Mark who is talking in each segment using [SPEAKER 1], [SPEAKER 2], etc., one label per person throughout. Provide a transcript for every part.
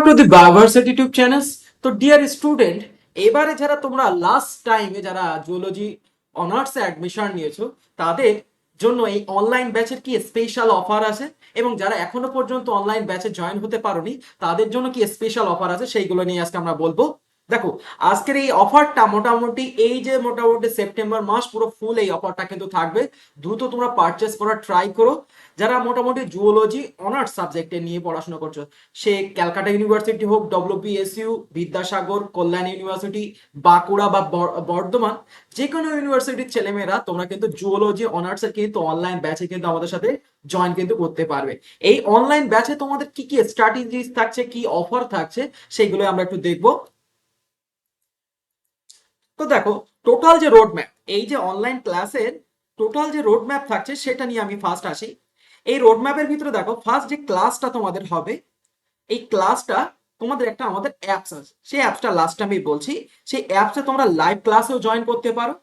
[SPEAKER 1] Two the biodiversity YouTube channel. তো dear student, এবারে যারা তোমরা লাস্ট টাইমে যারা জুলজি অনার্সে অ্যাডমিশন নিয়েছো তাদের জন্য এই অনলাইন ব্যাচের কি স্পেশাল অফার আছে, এবং যারা এখনো পর্যন্ত অনলাইন ব্যাচে জয়েন হতে পারোনি তাদের জন্য কি স্পেশাল অফার আছে সেইগুলো নিয়ে আজকে আমরা বলবো। দেখো, আজকের এই অফারটা মোটামুটি এই যে মোটামুটি সেপ্টেম্বর মাস পুরো ফুল এই অফারটা কিন্তু থাকবে। দ্রুত তোমরা পারচেস করার ট্রাই করো। যারা মোটামুটি জুওলজি অনার্স সাবজেক্টে নিয়ে পড়াশোনা করছো, সে ক্যালকাটা ইউনিভার্সিটি হোক, ডব্লিউবিএসইউ, বিদ্যাসাগর, কল্যাণ ইউনিভার্সিটি, বাঁকুড়া বা বর্ধমান, যে কোনো ইউনিভার্সিটির ছেলেমেয়েরা তোমরা কিন্তু জুওলজি অনার্সের কিন্তু অনলাইন ব্যাচে কিন্তু আমাদের সাথে জয়েন কিন্তু করতে পারবে। এই অনলাইন ব্যাচে তোমাদের কি কি স্ট্র্যাটেজিস থাকছে, কি অফার থাকছে, সেগুলো আমরা একটু দেখবো। তো দেখো, টোটাল যে রোড ম্যাপ, এই যে অনলাইন ক্লাসের টোটাল যে রোড ম্যাপ থাকছে সেটা নিয়ে আমি ফার্স্ট আসি। এই রোড ম্যাপের ভিতরে দেখো, ফার্স্ট যে ক্লাসটা তোমাদের হবে, এই ক্লাসটা তোমাদের একটা আমাদের অ্যাপস আছে, সেই অ্যাপসটা লাস্ট আমি বলছি। সেই অ্যাপসে তোমরা লাইভ ক্লাসেও জয়েন করতে পারো,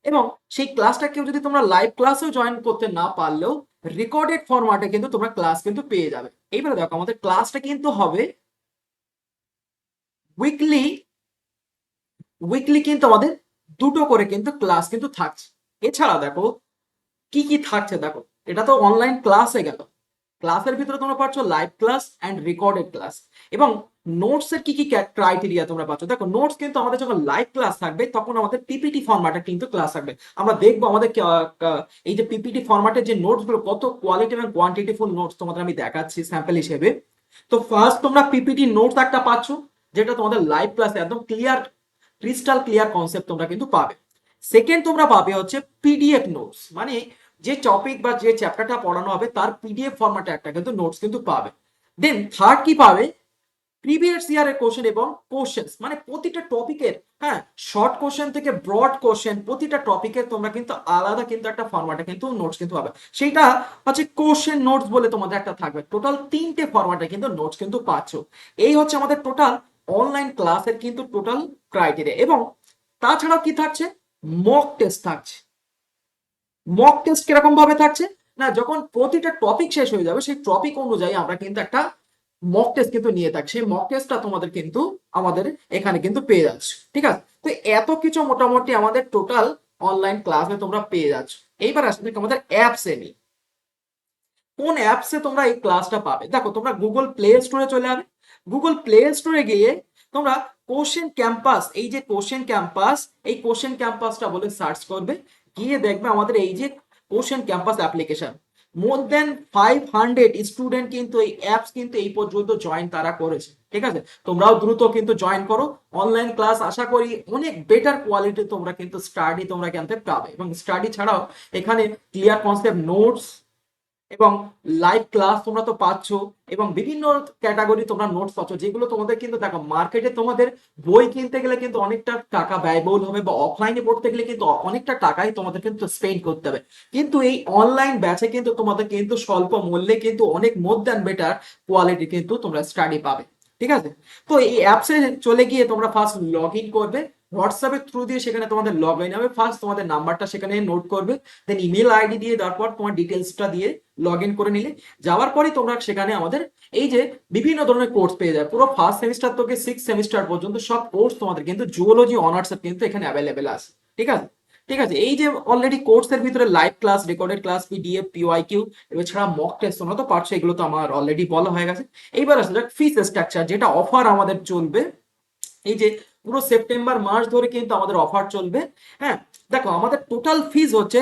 [SPEAKER 1] এবং সেই ক্লাসটা কেউ যদি তোমরা লাইভ ক্লাসেও জয়েন করতে না পারলেও রেকর্ডেড ফরম্যাটে কিন্তু তোমরা ক্লাস কিন্তু পেয়ে যাবে। এইবারে দেখো, আমাদের ক্লাসটা কিন্তু হবে উইকলি। উইকলি কিন্তু আমাদের দুটো করে কিন্তু ক্লাস কিন্তু থাকছে। এছাড়া দেখো কি কি থাকছে, দেখো এটা তো অনলাইন ক্লাসে গেল। ক্লাসের ভিতরে তোমরা পাচ্ছ live class and recorded class, এবং নোটস এর কি কি ক্রাইটেরিয়া তোমরা পাচ্ছ। দেখো, নোটস কিন্তু আমাদের যখন লাইভ ক্লাস থাকবে তখন আমাদের পিপিটি ফরম্যাটে কিন্তু ক্লাস থাকবে। আমরা দেখবো আমাদের এই যে পিপিটি ফরম্যাটের যে নোটস গুলো কত কোয়ালিটি এবং কোয়ান্টিটিফুল নোটস তোমাদের আমি দেখাচ্ছি স্যাম্পল হিসেবে। তো ফার্স্ট তোমরা পিপিটি নোটস একটা পাচ্ছ, যেটা তোমাদের লাইভ ক্লাসে একদম ক্লিয়ার, ক্রিস্টাল ক্লিয়ার কনসেপ্ট তোমরা কিন্তু পাবে। সেকেন্ড তোমরা পাবে হচ্ছে পিডিএফ নোটস, মানে যে টপিক বা যে চ্যাপ্টারটা পড়ানো হবে তার পিডিএফ ফরম্যাটে একটা কিন্তু নোটস কিন্তু পাবে। দেন থার্ড কি পাবে, প্রিভিয়াস ইয়ারের কোশ্চেন এবং কোশ্চেন্স, মানে প্রতিটা টপিকের, হ্যাঁ, শর্ট কোশ্চেন থেকে ব্রড কোশ্চেন, প্রতিটা টপিকের তোমরা কিন্তু আলাদা কিন্তু একটা ফরম্যাটে কিন্তু নোটস কিন্তু পাবে। সেইটা হচ্ছে কোশ্চেন নোটস বলে তোমাদের একটা থাকবে। টোটাল তিনটে ফরম্যাটে কিন্তু নোটস কিন্তু পাচ্ছ। এই হচ্ছে আমাদের টোটাল অনলাইন ক্লাসের কিন্তু টোটাল ক্রাইটেরিয়া। এবং তাছাড়াও কি থাকছে, মক টেস্ট থাকছে। মক টেস্ট কিরকম ভাবে থাকছে না, যখন প্রতিটা টপিক শেষ হয়ে যাবে সেই টপিক অনুযায়ী আমরা কিন্তু একটা মক টেস্ট কিন্তু নিয়ে থাকি। সেই মক টেস্টটা তোমাদের কিন্তু আমাদের এখানে কিন্তু পেয়ে যাচ্ছ। ঠিক আছে, তো এত কিছু মোটামুটি আমাদের টোটাল অনলাইন ক্লাসে তোমরা পেয়ে যাচ্ছ। এইবার আসলে আমাদের অ্যাপসে নিই, কোন অ্যাপসে তোমরা এই ক্লাসটা পাবে। দেখো, তোমরা গুগল প্লে স্টোরে চলে যাবে। গুগল প্লে স্টোরে গিয়ে তোমরা কোশ্চেন ক্যাম্পাস, এই যে কোশ্চেন ক্যাম্পাস, এই কোশ্চেন ক্যাম্পাসটা বলে সার্চ করবে। গিয়ে দেখবে আমাদের এই যে কোশ্চেন ক্যাম্পাস অ্যাপ্লিকেশন, মোর দেন 500 স্টুডেন্ট কিন্তু এই অ্যাপস কিন্তু এই পর্যন্ত জয়েন তারা করেছে। ঠিক আছে, তোমরাও দ্রুত কিন্তু জয়েন করো। অনলাইন ক্লাস আশা করি অনেক বেটার কোয়ালিটি তোমরা কিন্তু স্টাডি তোমরা জানতে পাবে, এবং স্টাডি ছাড়াও এখানে ক্লিয়ার কনসেপ্ট নোটস এবং লাইভ ক্লাস তোমরা তো পাচ্ছ, এবং বিভিন্ন ক্যাটাগরি তোমরা নোটস পাচ্ছ, যেগুলো তোমাদের কিন্তু দেখো মার্কেটে তোমাদের বই কিনতে গেলে কিন্তু অনেকটা টাকা ব্যয়বহুল হবে, বা অফলাইনে পড়তে গেলে কিন্তু অনেকটা টাকাই তোমাদের কিন্তু স্পেন্ড করতে হবে। কিন্তু এই অনলাইন ব্যাচে কিন্তু তোমাদের কিন্তু স্বল্প মূল্যে কিন্তু অনেক মোর দ্যান বেটার কোয়ালিটি কিন্তু তোমরা স্টাডি পাবে। ঠিক আছে, তো এই অ্যাপসে চলে গিয়ে তোমরা ফার্স্ট লগ ইন করবে হোয়াটসঅ্যাপের থ্রু দিয়ে। সেখানে তোমাদের লগ ইন হবে, ফার্স্ট তোমাদের নাম্বারটা সেখানে নোট করবে, দেন ইমেল আইডি দিয়ে তারপর তোমার ডিটেলসটা দিয়ে লগ ইন করে নিলে, যাওয়ার পরে তোমরা সেখানে আমাদের এই যে বিভিন্ন ধরনের কোর্স পেয়ে যাবে। পুরো ফার্স্ট সেমিস্টার থেকে 6 সেমিস্টার পর্যন্ত সব কোর্স তোমাদের কিন্তু জুওলজি অনার্স কিন্তু এখানে অ্যাভেলেবেল আছে। ঠিক আছে, ঠিক আছে, এই যে অলরেডি কোর্সের ভিতরে live class, recorded class, PDF, PYQ, এছাড়া মক টেস্ট তোমরা তো পারছো, এগুলো তো আমার অলরেডি বলা হয়ে গেছে। এইবার আসলে যাক ফিস স্ট্রাকচার, যেটা অফার আমাদের চলবে এই যে পুরো সেপ্টেম্বর মাস ধরে কিন্তু আমাদের অফার চলবে। হ্যাঁ, দেখো আমাদের টোটাল ফিজ হচ্ছে,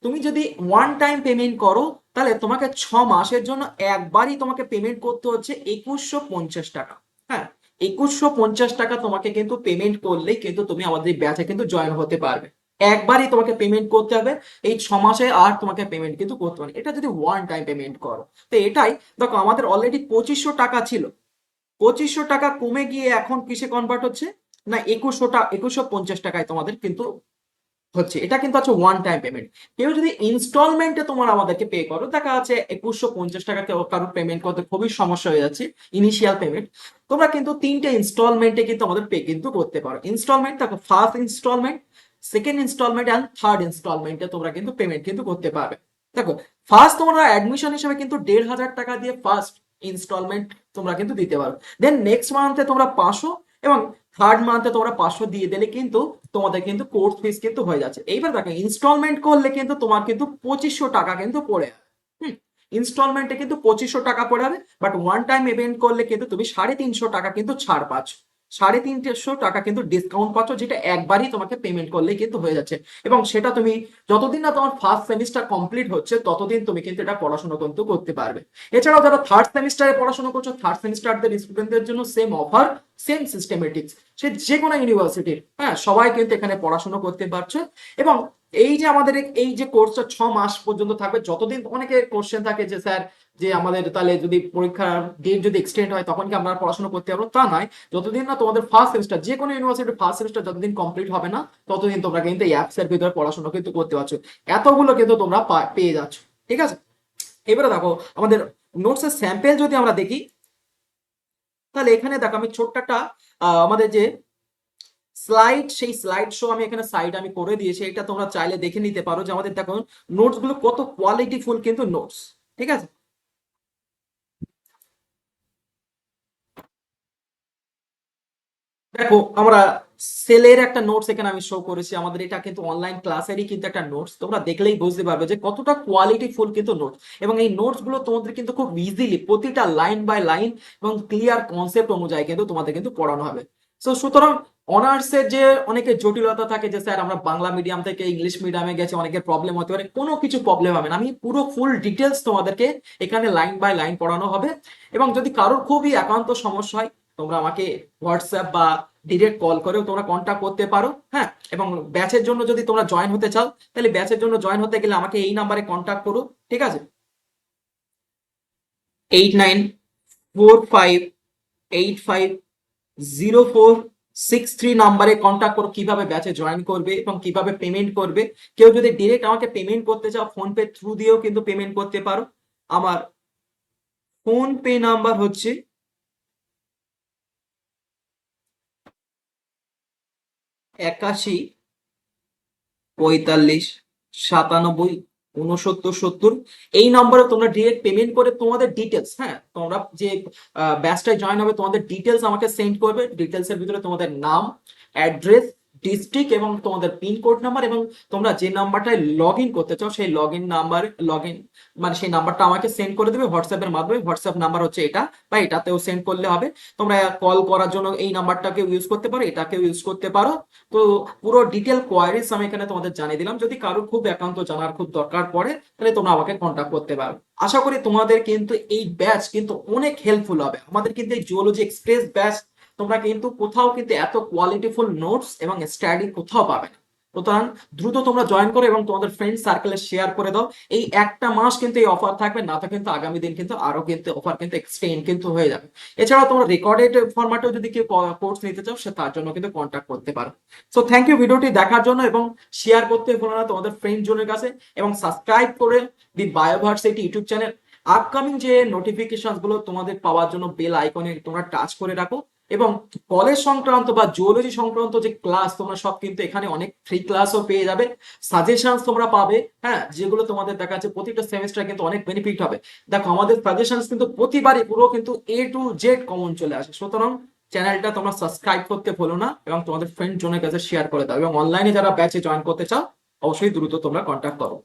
[SPEAKER 1] তুমি যদি ওয়ান টাইম পেমেন্ট করো তাহলে তোমাকে 6 মাসের জন্য একবারই তোমাকে পেমেন্ট করতে হচ্ছে 2150 টাকা। হ্যাঁ, 2150 টাকা তোমাকে কিন্তু পেমেন্ট করলেই কিন্তু তুমি আমাদের ব্যাচে কিন্তু জয়েন হতে পারবে। একবারই তোমাকে পেমেন্ট করতে হবে এই 6 মাসে, আর তোমাকে পেমেন্ট কিন্তু করতে হবে না। এটা যদি ওয়ান টাইম পেমেন্ট করো তো এটাই। দেখো, আমাদের অলরেডি 2500 টাকা ছিল, 2500 টাকা কমে গিয়ে এখন কিসে কনভার্ট হচ্ছে না, 2150 টাকায় তোমাদের কিন্তু হচ্ছে। এটা কিন্তু আছে ওয়ান টাইম পেমেন্ট। কেউ যদি ইনস্টলমেন্টে তোমার আমাদেরকে পে করো, দেখা যাচ্ছে 2150 টাকা কেউ কারোর পেমেন্ট করতে খুবই সমস্যা হয়ে যাচ্ছে ইনিশিয়াল পেমেন্ট, তোমরা কিন্তু 3টে ইনস্টলমেন্টে কিন্তু আমাদের পে কিন্তু করতে পারো। ইনস্টলমেন্ট দেখো, first installment, second installment and third ইনস্টলমেন্টে তোমরা কিন্তু পেমেন্ট কিন্তু করতে পারবে। দেখো, ফার্স্ট তোমরা অ্যাডমিশন হিসেবে কিন্তু 1500 টাকা দিয়ে ফার্স্ট ইনস্টলমেন্ট তোমরা কিন্তু দিতে পারো। দেন নেক্সট মান্থে তোমরা 500 এবং থার্ড মান্থে তোমরা 500 দিয়ে দিলে কিন্তু তোমাদের কিন্তু কোর্স ফিস কিন্তু হয়ে যাচ্ছে। এইবার দেখো ইনস্টলমেন্ট করলে কিন্তু তোমার কিন্তু 2500 টাকা কিন্তু পড়ে যাবে। হুম, ইনস্টলমেন্টে কিন্তু 2500 টাকা পড়ে যাবে, বাট ওয়ান টাইম ইভেন্ট করলে কিন্তু তুমি 350 টাকা কিন্তু ছাড় পাচ্ছ, 350 টাকা কিন্তু ডিসকাউন্ট পাচ্ছ, যেটা একবারই তোমাকে পেমেন্ট করলেই কিন্তু হয়ে যাচ্ছে। এবং সেটা তুমি যতদিন না তোমার ফার্স্ট সেমিস্টার কমপ্লিট হচ্ছে ততদিন তুমি কিন্তু এটা পড়াশোনা কিন্তু করতে পারবে। এছাড়াও যারা থার্ড সেমিস্টারে পড়াশোনা করছো, থার্ড সেমিস্টারদের স্টুডেন্টদের জন্য সেম অফার, সেম সিস্টেমেটিক্স, সে যে কোনো ইউনিভার্সিটির, হ্যাঁ সবাই কিন্তু এখানে পড়াশোনা করতে পারছে। এবং এই যে আমাদের এই যে কোর্সটা 6 মাস পর্যন্ত থাকবে, যতদিন অনেকে কোশ্চেন থাকে যে স্যার যে আমাদের তাহলে যদি পরীক্ষার ডেট যদি এক্সটেন্ড হয় তখন কি আমরা পড়াশোনা করতে পারবো, তা নয়। যতদিন না তোমাদের ফার্স্ট সেমিস্টার, যে কোনো ইউনিভার্সিটির ফার্স্ট সেমিস্টার যতদিন কমপ্লিট হবে না ততদিন তোমরা কিন্তু এই অ্যাপস এর ভিতরে পড়াশোনা কিন্তু করতে পারছো, এতগুলো কিন্তু তোমরা পেয়ে যাচ্ছ। ঠিক আছে, এবারে দেখো আমাদের নোটস এর স্যাম্পল যদি আমরা দেখি, তাহলে এখানে দেখো আমি ছোট্ট একটা আমাদের যে স্লাইড, সেই স্লাইড শো আমি এখানে সাইড আমি করে দিয়েছি, এটা তোমরা চাইলে দেখে নিতে পারো যে আমাদের দেখো নোটস গুলো কত কোয়ালিটিফুল কিন্তু নোটস। ঠিক আছে, দেখো আমরা সেলের একটা নোটস এখানে আমি শো করেছি, আমাদের এটা কিন্তু অনলাইন ক্লাসেরই কিন্তু একটা নোটস, তোমরা দেখলেই বুঝতে পারবে যে কতটা কোয়ালিটি ফুল কিন্তু নোটস। এবং এই নোটস গুলো তোমাদের কিন্তু খুব ইজিলি প্রতিটা লাইন বাই লাইন এবং ক্লিয়ার কনসেপ্ট অনুযায়ী কিন্তু তোমাদের কিন্তু পড়ানো হবে। সো সুতরাং অনার্সের যে অনেকের জটিলতা থাকে যে স্যার আমরা বাংলা মিডিয়াম থেকে ইংলিশ মিডিয়ামে গেছি, অনেকের প্রবলেম হতে পারে, কোনো কিছু প্রবলেম হবে না, আমি পুরো ফুল ডিটেলস তোমাদেরকে এখানে লাইন বাই লাইন পড়ানো হবে। এবং যদি কারোর খুবই একান্ত সমস্যা হয় তোমরা আমাকে হোয়াটসঅ্যাপ বা ডিরেক্ট কল করেও তোমরা কন্ট্যাক্ট করতে পারো। হ্যাঁ, এবং ব্যাচের জন্য যদি তোমরা জয়েন হতে চাও তাহলে ব্যাচের জন্য জয়েন হতে গেলে আমাকে এই নাম্বারে কন্ট্যাক্ট করো। ঠিক আছে, 8945850463 নাম্বারে কন্ট্যাক্ট করো কিভাবে ব্যাচে জয়েন করবে এবং কিভাবে পেমেন্ট করবে। কেউ যদি ডিরেক্ট আমাকে পেমেন্ট করতে চাও ফোন পে থ্রু দিয়েও কিন্তু পেমেন্ট করতে পারো। আমার ফোন পে নাম্বার হচ্ছে 81 45 97 69 70। এই নম্বরে তোমরা ডিরেক্ট পেমেন্ট করে তোমাদের ডিটেলস, হ্যাঁ তোমরা যে ব্যাচটায় জয়েন হবে তোমাদের ডিটেলস আমাকে সেন্ড করবে। ডিটেলস এর ভিতরে তোমাদের নাম, অ্যাড্রেস, ডিস্ট্রিক্ট এবং তোমাদের পিন কোড নাম্বার, এবং তোমরা যে নাম্বারটায় লগ ইন করতে চাও সেই log in number, log in মানে সেই নাম্বারটা আমাকে সেন্ড করে দেবে হোয়াটসঅ্যাপের মাধ্যমে। হোয়াটসঅ্যাপ নাম্বার হচ্ছে এটা, বা এটাতেও সেন্ড করলে হবে। তোমরা কল করার জন্য এই নাম্বারটাকেও ইউজ করতে পারো, এটাকেও ইউজ করতে পারো। তো পুরো ডিটেল কোয়ারিজ আমি এখানে তোমাদের জানিয়ে দিলাম, যদি কারোর খুব একান্ত জানার খুব দরকার পড়ে তাহলে তোমরা আমাকে কন্ট্যাক্ট করতে পারো। আশা করি তোমাদের কিন্তু এই ব্যাচ কিন্তু অনেক হেল্পফুল হবে। আমাদের কিন্তু এই জিওলজি এক্সপ্রেস ব্যাচ তোমরা কিন্তু কোথাও কিন্তু এত কোয়ালিটিফুল নোটস এবং স্টাডি কোথাও পাবে না। সুতরাং দ্রুত তোমরা জয়েন করো এবং তোমাদের ফ্রেন্ড সার্কেলে শেয়ার করে দাও। এই একটা মাস কিন্তু এই অফার থাকবে, না তো কিন্তু আগামী দিন কিন্তু আরো কিন্তু অফার কিন্তু এক্সটেন্ড কিন্তু হয়ে যাবে। এছাড়াও তোমরা রেকর্ডেড ফরম্যাটেও যদি কেউ কোর্স নিতে চাও সে তার জন্য কিন্তু কন্ট্যাক্ট করতে পারো। সো থ্যাংক ইউ ভিডিওটি দেখার জন্য, এবং শেয়ার করতে ভুলো না তোমাদের ফ্রেন্ড জনের কাছে, এবং সাবস্ক্রাইব করে দি বায়োভার্সিটি ইউটিউব চ্যানেল। আপকামিং যে নোটিফিকেশন গুলো তোমাদের পাওয়ার জন্য বেল আইকনে তোমরা টাচ করে রাখো। এবং কলেজ সংক্রান্ত বা জিওলজি সংক্রান্ত যে ক্লাস তোমরা সব কিন্তু এখানে অনেক ফ্রি ক্লাসও পেয়ে যাবে, সাজেশন তোমরা পাবে, হ্যাঁ যেগুলো তোমাদের দেখা যাচ্ছে প্রতিটা সেমিস্টার কিন্তু অনেক বেনিফিট হবে। দেখো আমাদের সাজেশন কিন্তু প্রতিবারই পুরো কিন্তু A to Z কমন চলে আসে। সুতরাং চ্যানেলটা তোমরা সাবস্ক্রাইব করতে ভুলো না এবং তোমাদের ফ্রেন্ড জনের কাছে শেয়ার করে দাও, এবং অনলাইনে যারা ব্যাচে জয়েন করতে চাও অবশ্যই দ্রুত তোমরা কন্ট্যাক্ট করো।